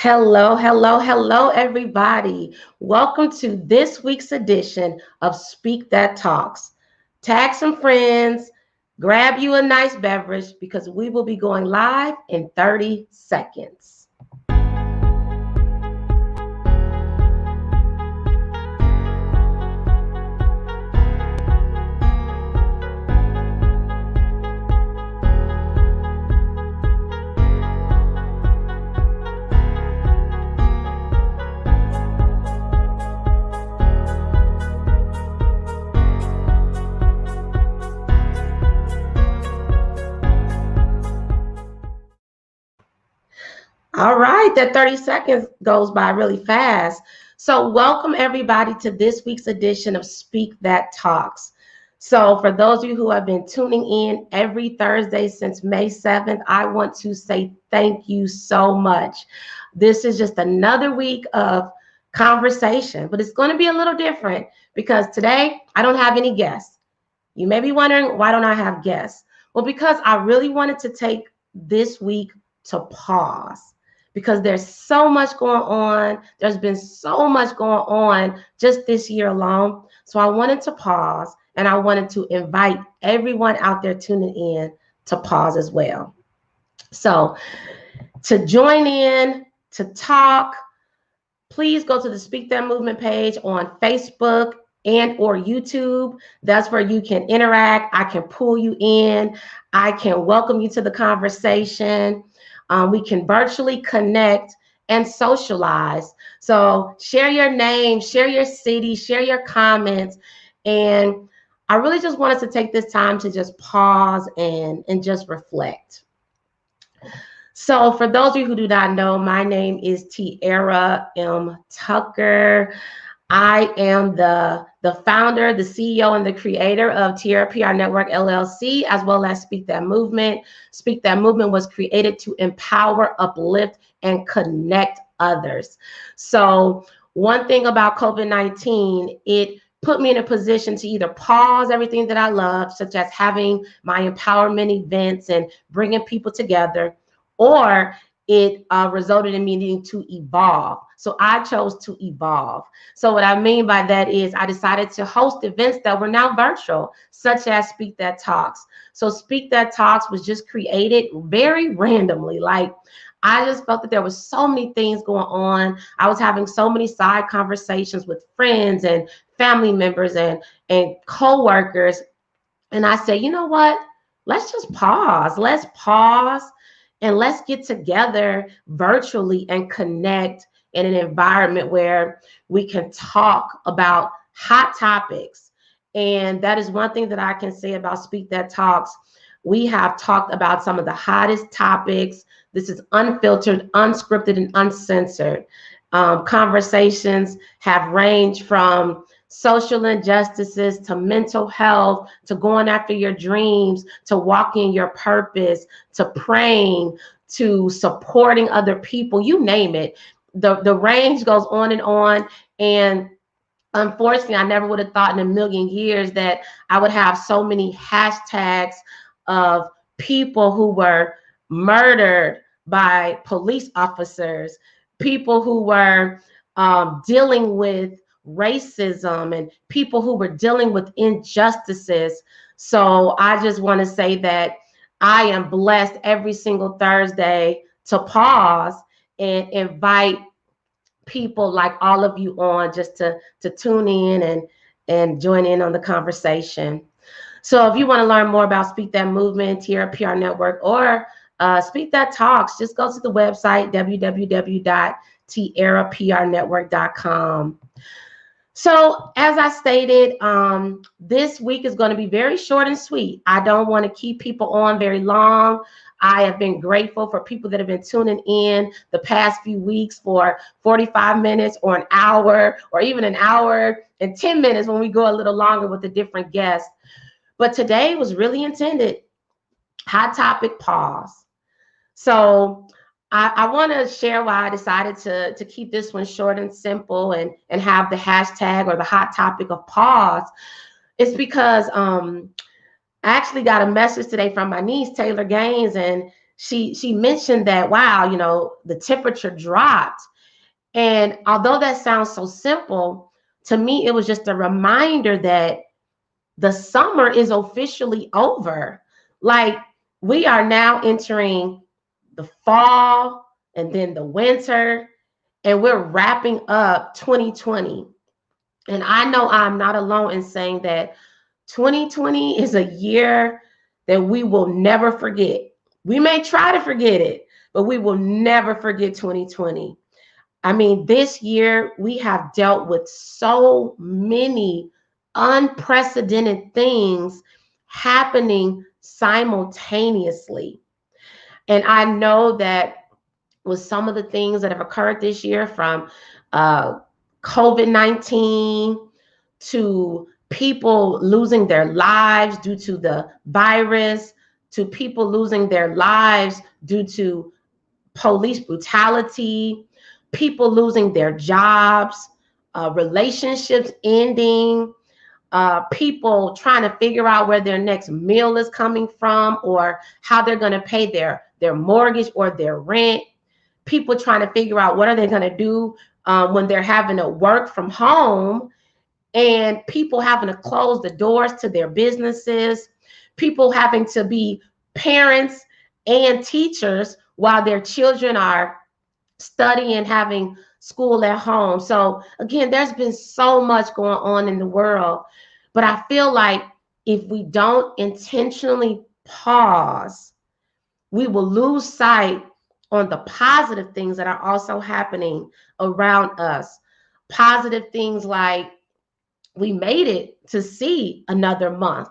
Hello, hello, hello, everybody. Welcome to this week's edition of Speak That Talks. Tag some friends, grab you a nice beverage because we will be going live in 30 seconds. All right, that 30 seconds goes by really fast. So welcome everybody to this week's edition of Speak That Talks. So for those of you who have been tuning in every Thursday since May 7th, I want to say thank you so much. This is just another week of conversation, but it's going to be a little different because today I don't have any guests. You may be wondering, why don't I have guests? Well, because I really wanted to take this week to pause because there's so much going on. There's been so much going on just this year alone. So I wanted to pause and I wanted to invite everyone out there tuning in to pause as well. So to join in, to talk, please go to the Speak That Movement page on Facebook and or YouTube. That's where you can interact. I can pull you in. I can welcome you to the conversation. We can virtually connect and socialize. So share your name, share your city, share your comments. And I really just wanted to take this time to just pause and just reflect. So for those of you who do not know, my name is Tiara Tucker. I am the founder, the CEO, and the creator of Tiara PR Network, LLC, as well as Speak That Movement. Speak That Movement was created to empower, uplift, and connect others. So one thing about COVID-19, it put me in a position to either pause everything that I love, such as having my empowerment events and bringing people together, or it resulted in me needing to evolve. So I chose to evolve. So what I mean by that is I decided to host events that were now virtual, such as Speak That Talks. So Speak That Talks was just created very randomly. Like I just felt that there was so many things going on. I was having so many side conversations with friends and family members and co-workers. And I said, you know what? Let's just pause. Let's pause. And let's get together virtually and connect in an environment where we can talk about hot topics. And that is one thing that I can say about Speak That Talks. We have talked about some of the hottest topics. This is unfiltered, unscripted, and uncensored. Conversations have ranged from social injustices to mental health, to going after your dreams, to walking your purpose, to praying, to supporting other people, you name it. The range goes on and on. And unfortunately, I never would have thought in a million years that I would have so many hashtags of people who were murdered by police officers, people who were dealing with racism, and people who were dealing with injustices. So I just want to say that I am blessed every single Thursday to pause and invite people like all of you on just to tune in and join in on the conversation. So if you want to learn more about Speak That Movement, Tiara PR Network, or Speak That Talks, just go to the website, www.tiaraprnetwork.com. So as I stated, this week is going to be very short and sweet. I don't want to keep people on very long. I have been grateful for people that have been tuning in the past few weeks for 45 minutes or an hour, or even an hour and 10 minutes when we go a little longer with a different guest. But today was really intended. Hot topic, pause. So I want to share why I decided to keep this one short and simple and have the hashtag or the hot topic of pause. It's because I actually got a message today from my niece, Taylor Gaines, and she mentioned that, wow, you know, the temperature dropped. And although that sounds so simple, to me, it was just a reminder that the summer is officially over. Like, we are now entering the fall and then the winter, and we're wrapping up 2020. And I know I'm not alone in saying that 2020 is a year that we will never forget. We may try to forget it, but we will never forget 2020. I mean, this year we have dealt with so many unprecedented things happening simultaneously. And I know that with some of the things that have occurred this year, from uh, COVID-19 to people losing their lives due to the virus, to people losing their lives due to police brutality, people losing their jobs, relationships ending, people trying to figure out where their next meal is coming from, or how they're going to pay their mortgage or their rent. People trying to figure out what are they going to do when they're having to work from home, and people having to close the doors to their businesses, people having to be parents and teachers while their children are studying, having school at home. So again, there's been so much going on in the world, but I feel like if we don't intentionally pause, we will lose sight on the positive things that are also happening around us. Positive things like, we made it to see another month.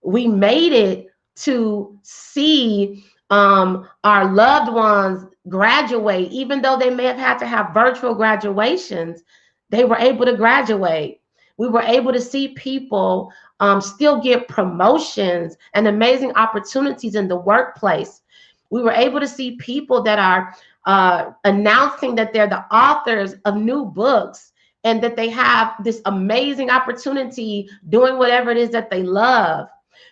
We made it to see our loved ones graduate, even though they may have had to have virtual graduations. They were able to graduate. We were able to see people still get promotions and amazing opportunities in the workplace. We were able to see people that are announcing that they're the authors of new books, and that they have this amazing opportunity doing whatever it is that they love.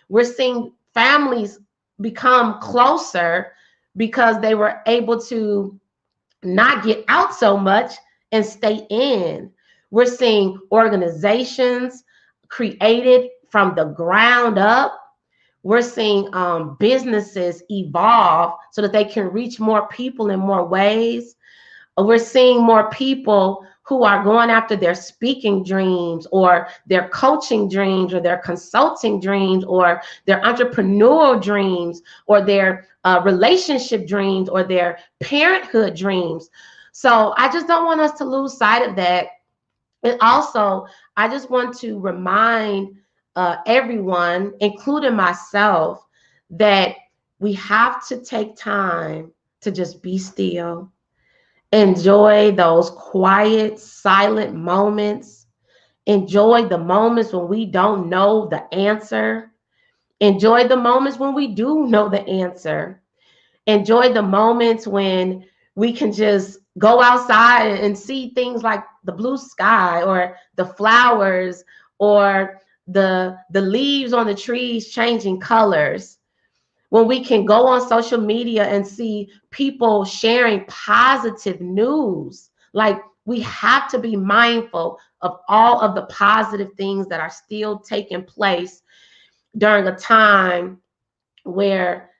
We're seeing families become closer because they were able to not get out so much and stay in. We're seeing organizations created from the ground up. We're seeing businesses evolve so that they can reach more people in more ways. We're seeing more people who are going after their speaking dreams, or their coaching dreams, or their consulting dreams, or their entrepreneurial dreams, or their relationship dreams, or their parenthood dreams. So I just don't want us to lose sight of that. And also, I just want to remind everyone, including myself, that we have to take time to just be still. Enjoy those quiet, silent moments. Enjoy the moments when we don't know the answer. Enjoy the moments when we do know the answer. Enjoy the moments when we can just go outside and see things like the blue sky, or the flowers, or the leaves on the trees changing colors. When we can go on social media and see people sharing positive news. Like, we have to be mindful of all of the positive things that are still taking place during a time where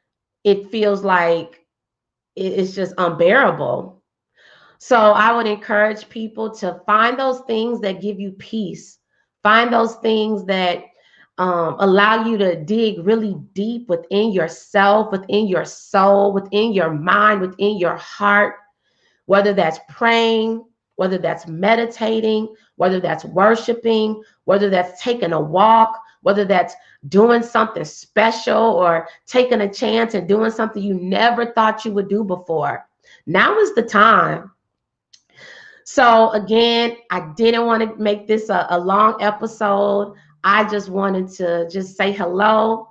it feels like it's just unbearable. So I would encourage people to find those things that give you peace. Find those things that allow you to dig really deep within yourself, within your soul, within your mind, within your heart, whether that's praying, whether that's meditating, whether that's worshiping, whether that's taking a walk, whether that's doing something special, or taking a chance and doing something you never thought you would do before. Now is the time. So again, I didn't want to make this a long episode. I just wanted to just say hello.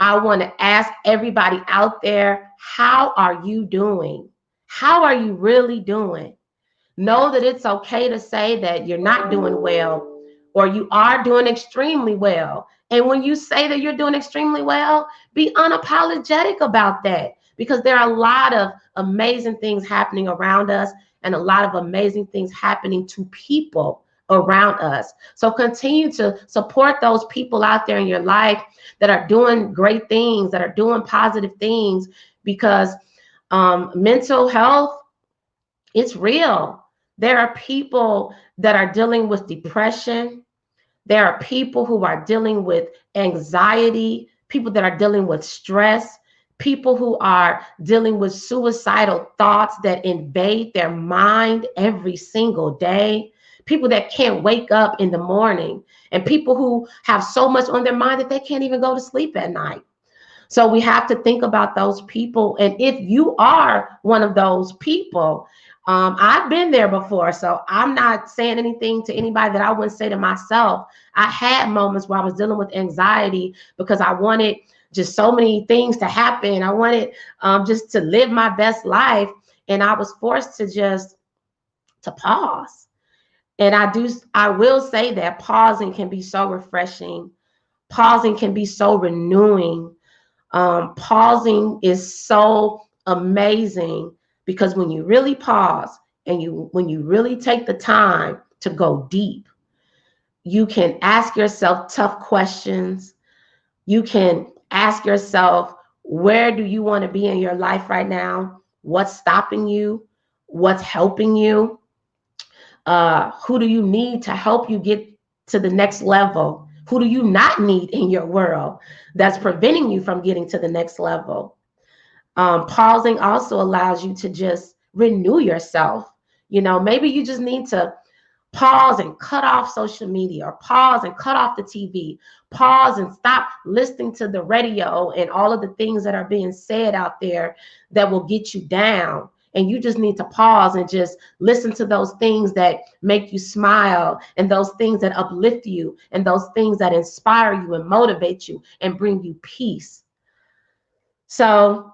I want to ask everybody out there, how are you doing? How are you really doing? Know that it's okay to say that you're not doing well, or you are doing extremely well. And when you say that you're doing extremely well, be unapologetic about that, because there are a lot of amazing things happening around us and a lot of amazing things happening to people around us. So continue to support those people out there in your life that are doing great things, that are doing positive things, because mental health, it's real. There are people that are dealing with depression. There are people who are dealing with anxiety, people that are dealing with stress, people who are dealing with suicidal thoughts that invade their mind every single day, people that can't wake up in the morning, and people who have so much on their mind that they can't even go to sleep at night. So we have to think about those people. And if you are one of those people, I've been there before. So I'm not saying anything to anybody that I wouldn't say to myself. I had moments where I was dealing with anxiety because I wanted just so many things to happen. I wanted just to live my best life. And I was forced to just to pause. And I will say that pausing can be so refreshing. Pausing can be so renewing. Pausing is so amazing, because when you really pause and when you really take the time to go deep, you can ask yourself tough questions. You can ask yourself, where do you want to be in your life right now? What's stopping you? What's helping you? Who do you need to help you get to the next level? Who do you not need in your world that's preventing you from getting to the next level? Pausing also allows you to just renew yourself. You know, maybe you just need to pause and cut off social media, or pause and cut off the TV, pause and stop listening to the radio and all of the things that are being said out there that will get you down. And you just need to pause and just listen to those things that make you smile, and those things that uplift you, and those things that inspire you and motivate you and bring you peace. So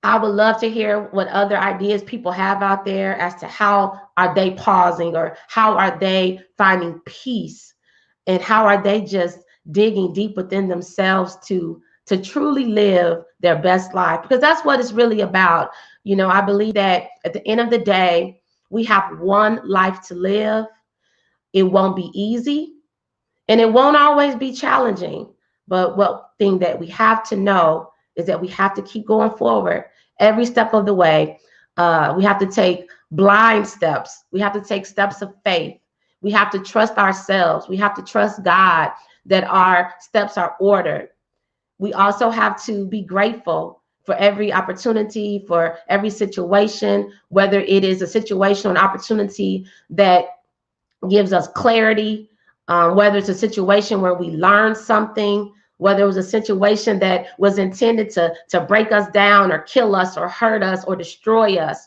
I would love to hear what other ideas people have out there as to how are they pausing, or how are they finding peace, and how are they just digging deep within themselves to truly live their best life, because that's what it's really about. You know, I believe that at the end of the day, we have one life to live. It won't be easy, and it won't always be challenging. But one thing that we have to know is that we have to keep going forward every step of the way. We have to take blind steps. We have to take steps of faith. We have to trust ourselves. We have to trust God that our steps are ordered. We also have to be grateful for every opportunity, for every situation, whether it is a situation or an opportunity that gives us clarity, whether it's a situation where we learn something, whether it was a situation that was intended to break us down or kill us or hurt us or destroy us.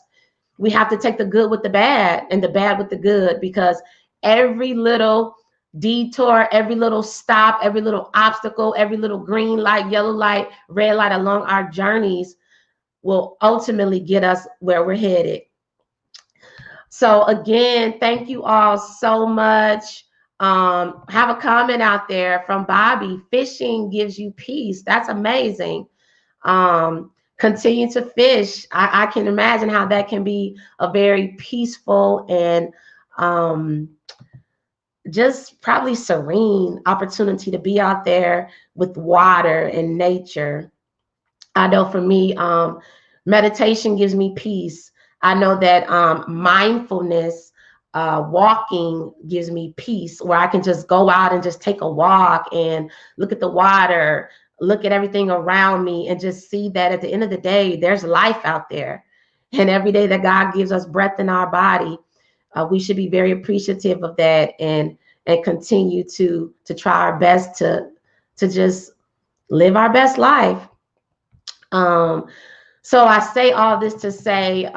We have to take the good with the bad and the bad with the good, because every little detour, every little stop, every little obstacle, every little green light, yellow light, red light along our journeys will ultimately get us where we're headed. So again, thank you all so much. Have a comment out there from Bobby. Fishing gives you peace. That's amazing. Continue to fish. I can imagine how that can be a very peaceful and just probably serene opportunity to be out there with water and nature. I know for me, meditation gives me peace. I know that mindfulness, walking gives me peace, where I can just go out and just take a walk and look at the water, look at everything around me, and just see that at the end of the day, there's life out there. And every day that God gives us breath in our body, we should be very appreciative of that, and continue to try our best to just live our best life. So I say all this to say,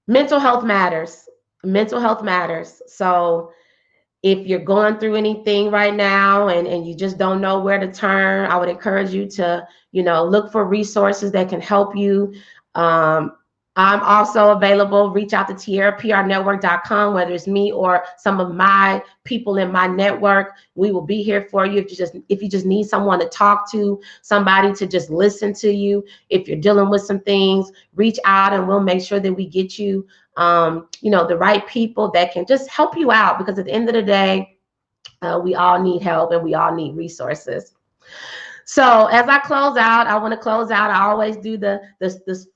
mental health matters. Mental health matters. So if you're going through anything right now and you just don't know where to turn, I would encourage you to, look for resources that can help you. I'm also available. Reach out to tiaraprnetwork.com, whether it's me or some of my people in my network. We will be here for you. If you just need someone to talk to, somebody to just listen to you. If you're dealing with some things, reach out and we'll make sure that we get you, the right people that can just help you out. Because at the end of the day, we all need help and we all need resources. So as I close out, I want to close out. I always do the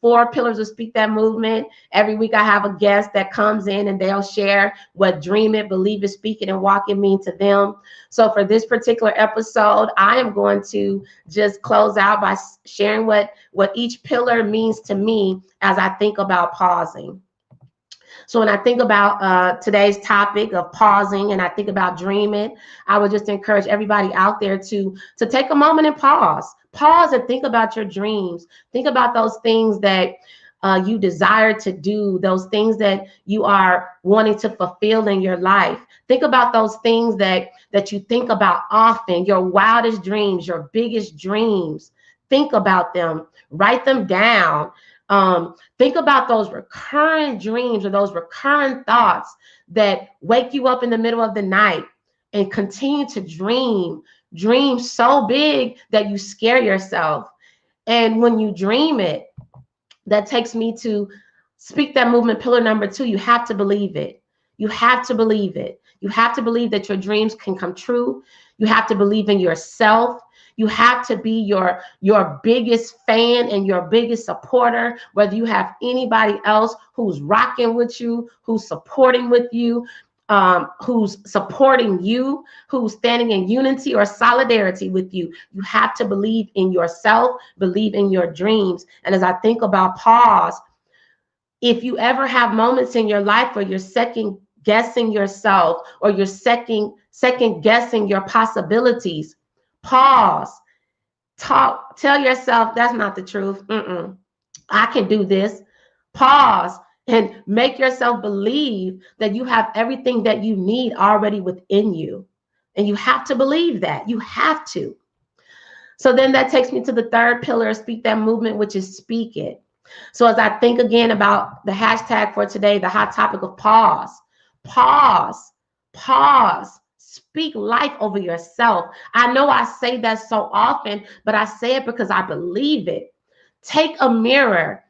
4 pillars of Speak That movement. Every week I have a guest that comes in and they'll share what dream it, believe it, speak it, and walk it mean to them. So for this particular episode, I am going to just close out by sharing what each pillar means to me as I think about pausing. So when I think about today's topic of pausing and I think about dreaming, I would just encourage everybody out there to take a moment and pause. Pause and think about your dreams. Think about those things that you desire to do, those things that you are wanting to fulfill in your life. Think about those things that you think about often, your wildest dreams, your biggest dreams. Think about them, write them down. Think about those recurring dreams or those recurring thoughts that wake you up in the middle of the night and continue to dream so big that you scare yourself. And when you dream it, that takes me to Speak That movement pillar number 2. You have to believe it. You have to believe it. You have to believe that your dreams can come true. You have to believe in yourself. You have to be your biggest fan and your biggest supporter, whether you have anybody else who's rocking with you, who's supporting with you, who's supporting you, who's standing in unity or solidarity with you. You have to believe in yourself, believe in your dreams. And as I think about pause, if you ever have moments in your life where you're second guessing yourself or you're second guessing your possibilities, pause, tell yourself that's not the truth. I can do this. Pause and make yourself believe that you have everything that you need already within you. And you have to believe that. You have to. So then that takes me to the 3rd pillar of Speak That movement, which is speak it. So as I think again about the hashtag for today, the hot topic of pause, speak life over yourself. I know I say that so often, but I say it because I believe it. Take a mirror,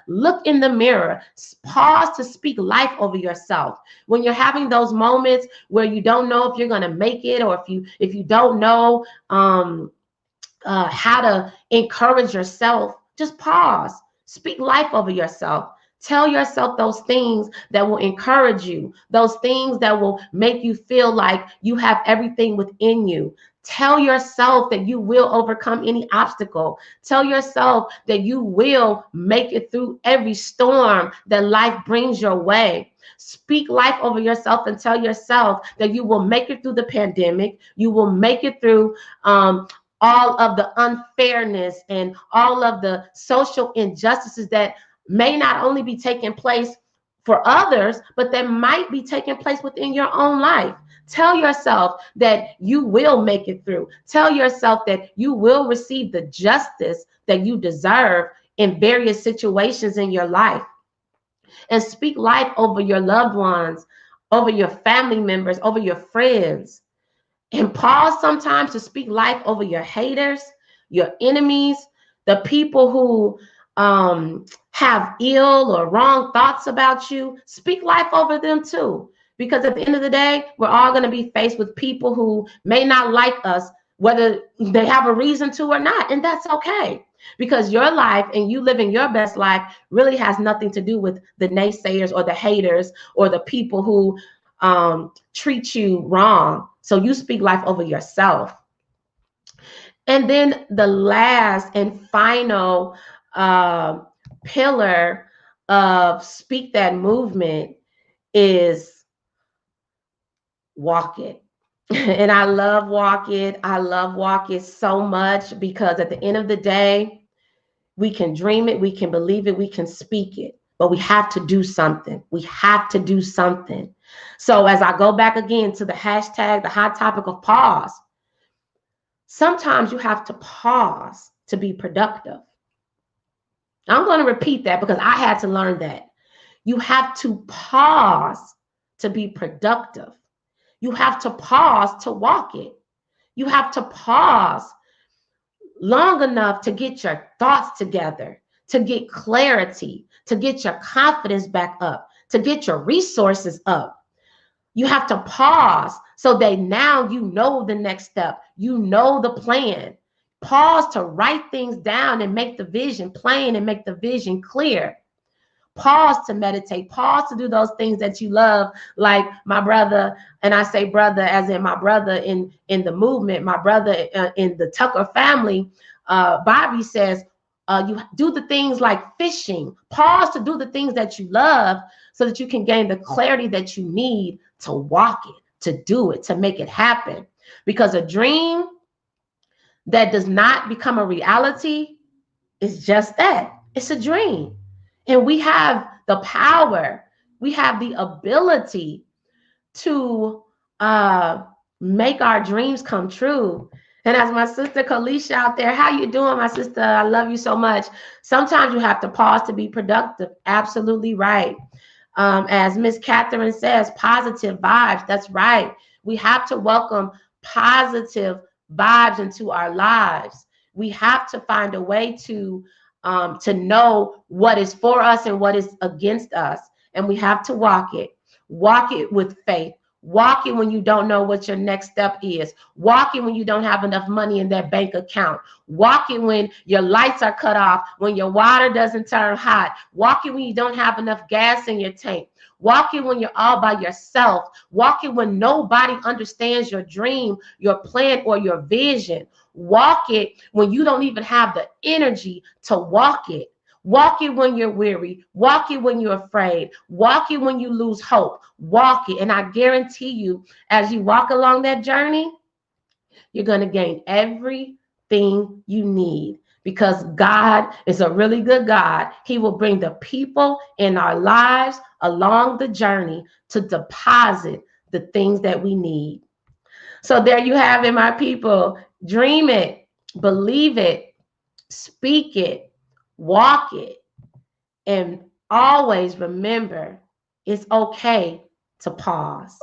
look in the mirror, pause to speak life over yourself. When you're having those moments where you don't know if you're going to make it, or if you don't know how to encourage yourself, just pause, speak life over yourself. Tell yourself those things that will encourage you, those things that will make you feel like you have everything within you. Tell yourself that you will overcome any obstacle. Tell yourself that you will make it through every storm that life brings your way. Speak life over yourself and tell yourself that you will make it through the pandemic. You will make it through all of the unfairness and all of the social injustices that may not only be taking place for others, but that might be taking place within your own life. Tell yourself that you will make it through. Tell yourself that you will receive the justice that you deserve in various situations in your life. And speak life over your loved ones, over your family members, over your friends. And pause sometimes to speak life over your haters, your enemies, the people who have ill or wrong thoughts about you. Speak life over them too. Because at the end of the day, we're all going to be faced with people who may not like us, whether they have a reason to or not. And that's okay. Because your life and you living your best life really has nothing to do with the naysayers or the haters or the people who treat you wrong. So you speak life over yourself. And then the last and final pillar of Speak That movement is walk it. And I love walk it. I love walk it so much because at the end of the day, we can dream it, we can believe it, we can speak it, but we have to do something. We have to do something. So as I go back again to the hashtag, the hot topic of pause, sometimes you have to pause to be productive. I'm going to repeat that because I had to learn that. You have to pause to be productive. You have to pause to walk it. You have to pause long enough to get your thoughts together, to get clarity, to get your confidence back up, to get your resources up. You have to pause so that now you know the next step. You know the plan. Pause to write things down and make the vision plain and make the vision clear. Pause to meditate. Pause to do those things that you love, like my brother, and I say brother as in my brother in the movement, my brother in the Tucker family. Bobby says, you do the things like fishing. Pause to do the things that you love so that you can gain the clarity that you need to walk it, to do it, to make it happen. Because a dream that does not become a reality is just that. It's a dream. And we have the power, we have the ability to make our dreams come true. And as my sister Kalisha out there, how you doing, my sister? I love you so much. Sometimes you have to pause to be productive. Absolutely right. As Miss Catherine says, positive vibes. That's right. We have to welcome positive vibes into our lives. We have to find a way to know what is for us and what is against us. And we have to walk it with faith. Walk it when you don't know what your next step is. Walk it when you don't have enough money in that bank account. Walk it when your lights are cut off, when your water doesn't turn hot. Walk it when you don't have enough gas in your tank. Walk it when you're all by yourself. Walk it when nobody understands your dream, your plan, or your vision. Walk it when you don't even have the energy to walk it. Walk it when you're weary. Walk it when you're afraid. Walk it when you lose hope. Walk it. And I guarantee you, as you walk along that journey, you're going to gain everything you need, because God is a really good God. He will bring the people in our lives along the journey to deposit the things that we need. So there you have it, my people. Dream it, believe it, speak it, walk it, and always remember it's okay to pause.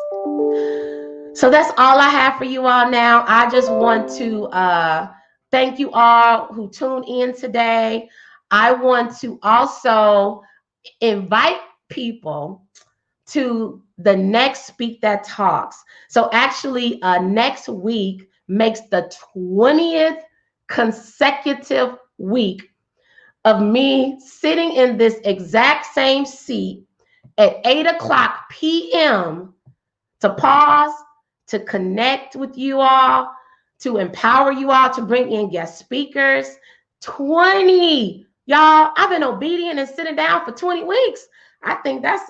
So that's all I have for you all now. I just want to thank you all who tuned in today. I want to also invite people to the next Speak That Talks. So actually, next week makes the 20th consecutive week of me sitting in this exact same seat at 8:00 p.m. to pause, to connect with you all, to empower you all, to bring in guest speakers. 20, y'all. I've been obedient and sitting down for 20 weeks. I think that's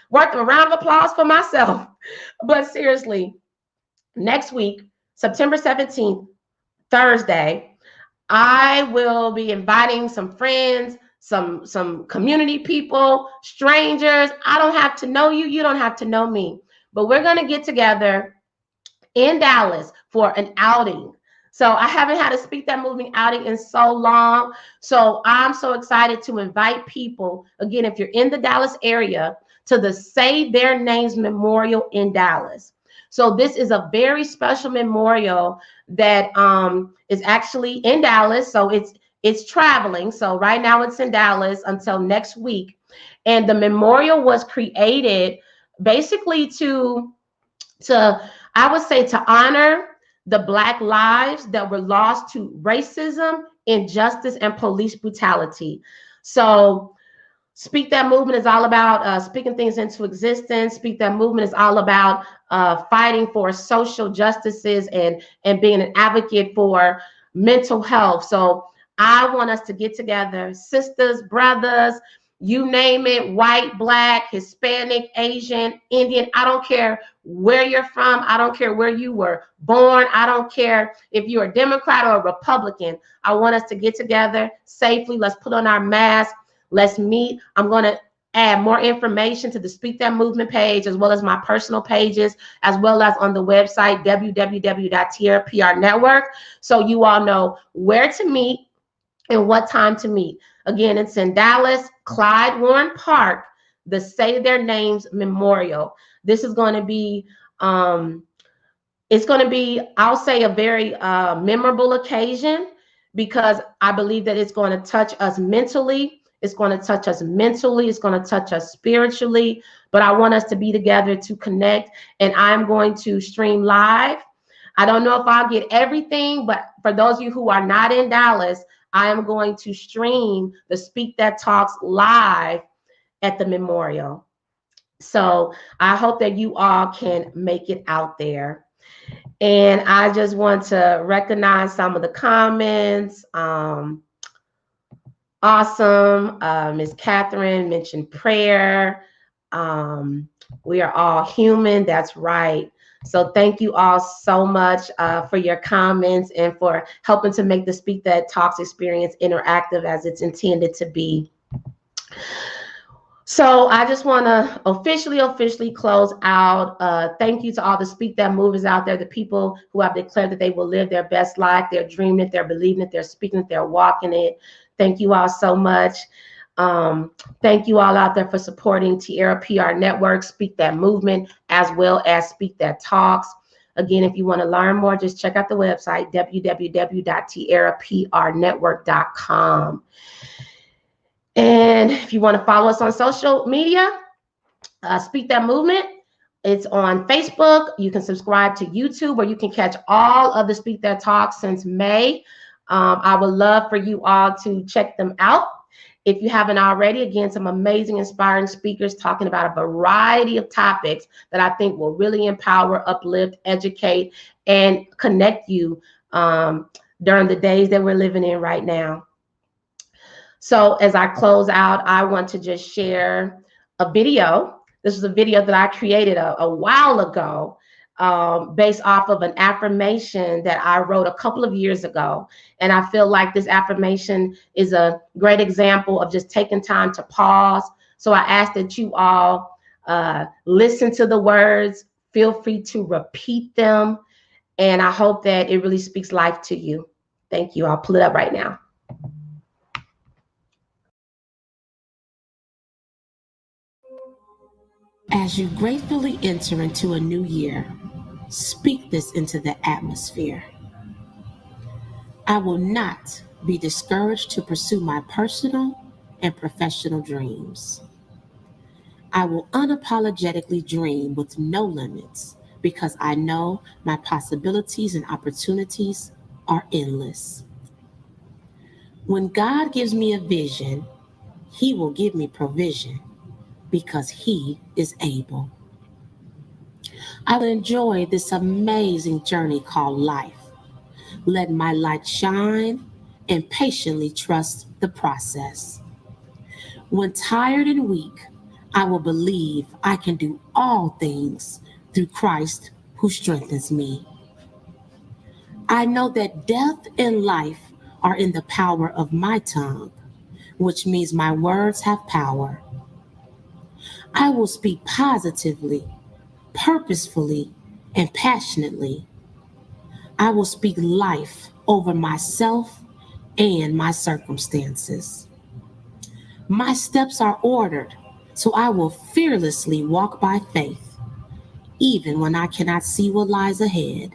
worth a round of applause for myself. But seriously, next week, September 17th, Thursday, I will be inviting some friends, some community people, strangers. I don't have to know you. You don't have to know me. But we're going to get together in Dallas for an outing. So I haven't had a Speak That Movement outing in so long. So I'm so excited to invite people, again, if you're in the Dallas area, to the Say Their Names Memorial in Dallas. So this is a very special memorial that is actually in Dallas. So it's traveling. So right now it's in Dallas until next week. And the memorial was created basically to I would say to honor the Black lives that were lost to racism, injustice, and police brutality. So Speak That Movement is all about speaking things into existence. Speak That Movement is all about fighting for social justices and being an advocate for mental health. So I want us to get together, sisters, brothers, you name it, white, Black, Hispanic, Asian, Indian. I don't care where you're from. I don't care where you were born. I don't care if you're a Democrat or a Republican. I want us to get together safely. Let's put on our masks. Let's meet. I'm going to add more information to the Speak That Movement page, as well as my personal pages, as well as on the website, www.Tiara PR Network. So you all know where to meet and what time to meet. Again, it's in Dallas, Clyde Warren Park, the Say Their Names Memorial. This is going to be, it's going to be, I'll say, a very memorable occasion, because I believe that it's going to touch us mentally. It's going to touch us mentally. It's going to touch us spiritually. But I want us to be together to connect. And I'm going to stream live. I don't know if I'll get everything, but for those of you who are not in Dallas, I am going to stream the Speak That Talks live at the memorial. So I hope that you all can make it out there. And I just want to recognize some of the comments. Awesome. Ms. Catherine mentioned prayer. We are all human. That's right. So thank you all so much for your comments and for helping to make the Speak That Talks experience interactive as it's intended to be. So I just want to officially close out. Thank you to all the Speak That movers out there, the people who have declared that they will live their best life. They're dreaming it, they're believing it, they're speaking it, they're walking it. Thank you all so much. Thank you all out there for supporting Tiara PR Network, Speak That Movement, as well as Speak That Talks. Again, if you want to learn more, just check out the website, www.tiaraprnetwork.com. And if you want to follow us on social media, Speak That Movement, it's on Facebook. You can subscribe to YouTube, where you can catch all of the Speak That Talks since May. I would love for you all to check them out. If you haven't already, again, some amazing, inspiring speakers talking about a variety of topics that I think will really empower, uplift, educate, and connect you during the days that we're living in right now. So as I close out, I want to just share a video. This is a video that I created a while ago, based off of an affirmation that I wrote a couple of years ago. And I feel like this affirmation is a great example of just taking time to pause. So I ask that you all listen to the words, feel free to repeat them. And I hope that it really speaks life to you. Thank you. I'll pull it up right now. As you gratefully enter into a new year, speak this into the atmosphere. I will not be discouraged to pursue my personal and professional dreams. I will unapologetically dream with no limits, because I know my possibilities and opportunities are endless. When God gives me a vision, He will give me provision, because He is able. I will enjoy this amazing journey called life. Let my light shine and patiently trust the process. When tired and weak, I will believe I can do all things through Christ who strengthens me. I know that death and life are in the power of my tongue, which means my words have power. I will speak positively, purposefully, and passionately. I will speak life over myself and my circumstances. My steps are ordered, so I will fearlessly walk by faith, even when I cannot see what lies ahead.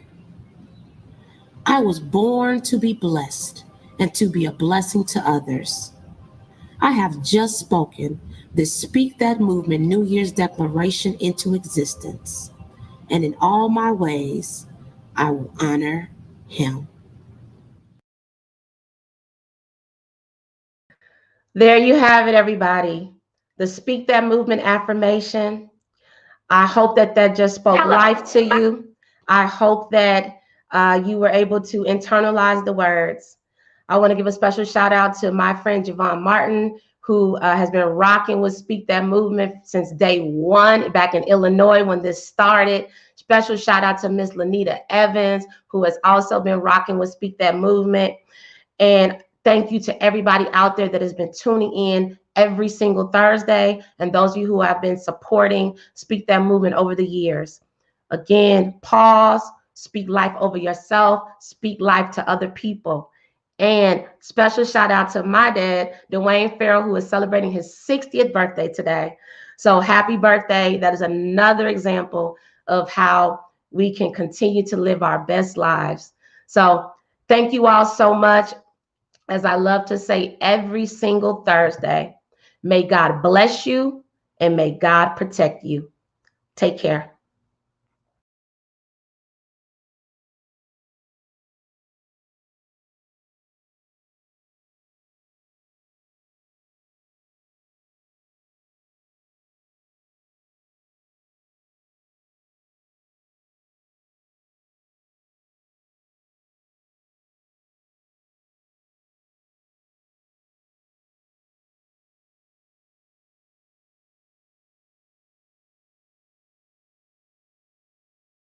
I was born to be blessed and to be a blessing to others. I have just spoken the Speak That Movement New Year's declaration into existence, and in all my ways, I will honor Him. There you have it, everybody. The Speak That Movement affirmation. I hope that that just spoke life to you. I hope that you were able to internalize the words. I want to give a special shout out to my friend Javon Martin, who has been rocking with Speak That Movement since day one back in Illinois when this started. Special shout out to Miss Lanita Evans, who has also been rocking with Speak That Movement. And thank you to everybody out there that has been tuning in every single Thursday, and those of you who have been supporting Speak That Movement over the years. Again, pause, speak life over yourself, speak life to other people. And special shout out to my dad, Dwayne Farrell, who is celebrating his 60th birthday today. So happy birthday. That is another example of how we can continue to live our best lives. So thank you all so much. As I love to say every single Thursday, may God bless you and may God protect you. Take care.